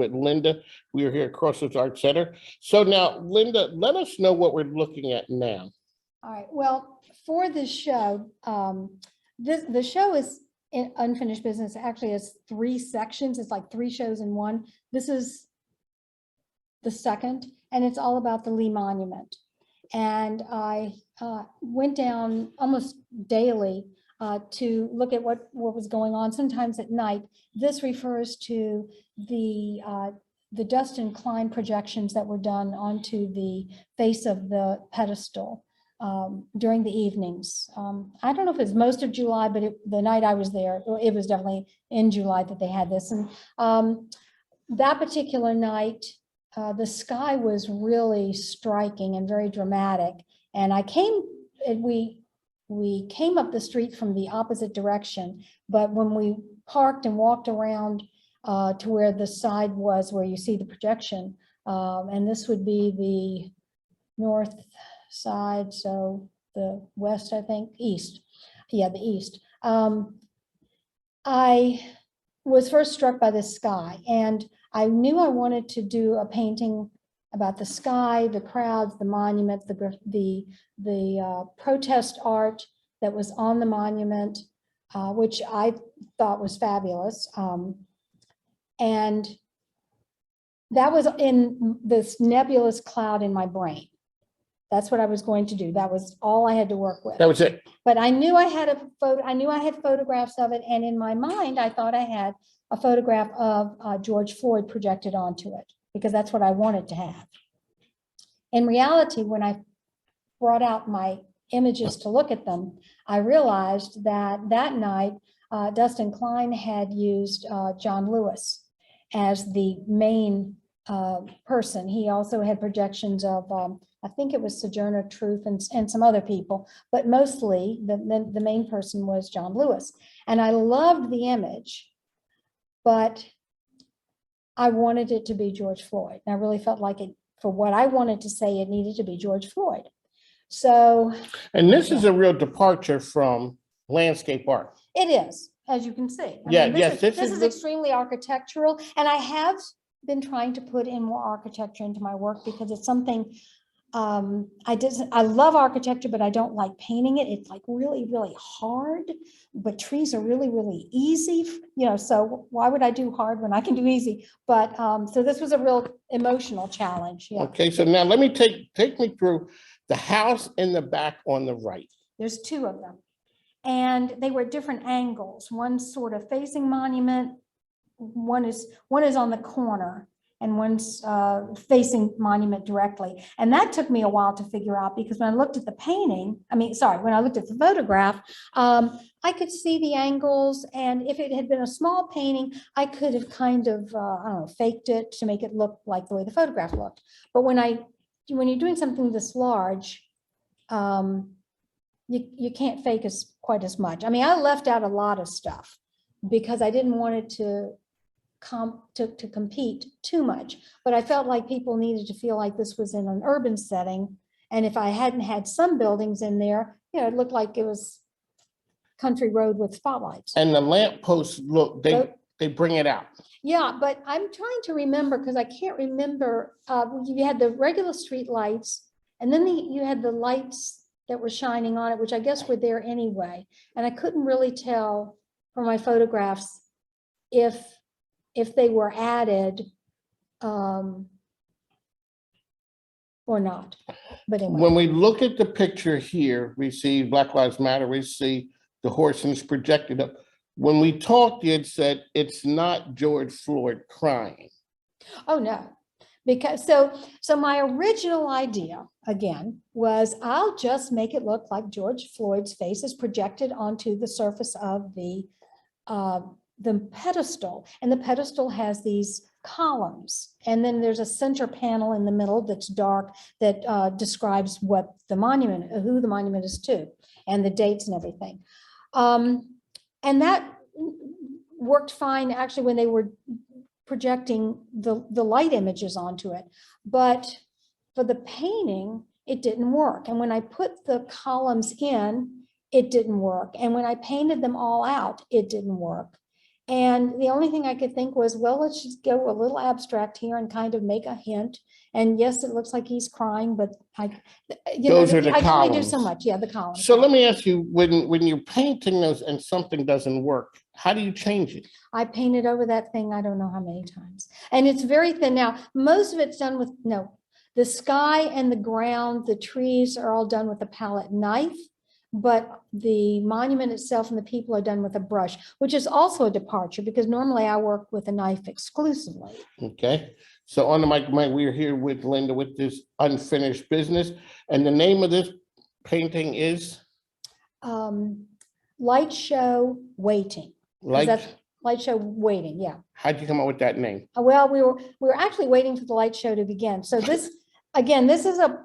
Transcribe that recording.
with Linda. We are here at Crossroads Art Center. So now, Linda, let us know what we're looking at now. All right, well, for this show, the show is in unfinished business. Actually, it's 3 sections. It's like 3 shows in one. This is the second, and it's all about the Lee Monument. And I went down almost daily to look at what was going on, sometimes at night. This refers to the Dustin Klein projections that were done onto the face of the pedestal during the evenings. I don't know if it's most of July, but the night I was there, it was definitely in July that they had this. And that particular night, the sky was really striking and very dramatic. And we came up the street from the opposite direction, but when we parked and walked around to where the side was, where you see the projection, and this would be the north side, so the west, I think, east. Yeah, the east. I was first struck by the sky, and I knew I wanted to do a painting about the sky, the crowds, the monument, the protest art that was on the monument, which I thought was fabulous. And that was in this nebulous cloud in my brain. That's what I was going to do. That was all I had to work with. That was it. But I knew I had I knew I had photographs of it, and in my mind, I thought I had a photograph of George Floyd projected onto it, because that's what I wanted to have. In reality, when I brought out my images to look at them, I realized that that night, Dustin Klein had used John Lewis as the main person. He also had projections of, I think it was Sojourner Truth and some other people, but mostly the main person was John Lewis. And I loved the image, but I wanted it to be George Floyd. And I really felt like it, for what I wanted to say, it needed to be George Floyd. So. And this is a real departure from landscape art. It is, as you can see. This is extremely architectural, and I have been trying to put in more architecture into my work because it's something I love architecture, but I don't like painting it. It's like really, really hard, but trees are really, really easy, so why would I do hard when I can do easy? But so this was a real emotional challenge. Yeah. Okay, so now let me take me through the house in the back on the right. There's 2 of them, and they were at different angles. One's sort of facing Monument, one is on the corner, and one's facing Monument directly. And that took me a while to figure out, because when I looked at the painting, when I looked at the photograph, I could see the angles. And if it had been a small painting, I could have kind of, faked it to make it look like the way the photograph looked. But when you're doing something this large, you can't fake quite as much. I left out a lot of stuff because I didn't want it to compete too much, but I felt like people needed to feel like this was in an urban setting. And if I hadn't had some buildings in there, it looked like it was country road with spotlights. And the lampposts look, they bring it out. Yeah, but I'm trying to remember, because I can't remember. You had the regular street lights, and then you had the lights that were shining on it, which I guess were there anyway. And I couldn't really tell from my photographs if they were added or not. But anyway. When we look at the picture here, we see Black Lives Matter, we see the horse and it's projected up. When we talked, you had said it's not George Floyd crying. Oh, no. Because so my original idea, again, was I'll just make it look like George Floyd's face is projected onto the surface of the pedestal. And the pedestal has these columns. And then there's a center panel in the middle that's dark that describes who the monument is to, and the dates and everything. And that worked fine, actually, when they were projecting the light images onto it. But for the painting, it didn't work. And when I put the columns in, it didn't work. And when I painted them all out, it didn't work. And the only thing I could think was, well, let's just go a little abstract here and kind of make a hint. And yes, it looks like he's crying, but Those are the I can only do so columns. much. Yeah, the columns. So let me ask you, when you're painting those and something doesn't work, how do you change it? I painted over that thing, I don't know how many times. And it's very thin. Now, most of it's done with, no, the sky and the ground, the trees are all done with a palette knife. But the monument itself and the people are done with a brush, which is also a departure because normally I work with a knife exclusively. Okay, so on the mic, we're here with Linda with this unfinished business. And the name of this painting is? Light Show Waiting. Like, Light Show Waiting, yeah. how'd you come up with that name? Well, we were actually waiting for the light show to begin. So this, again, this is a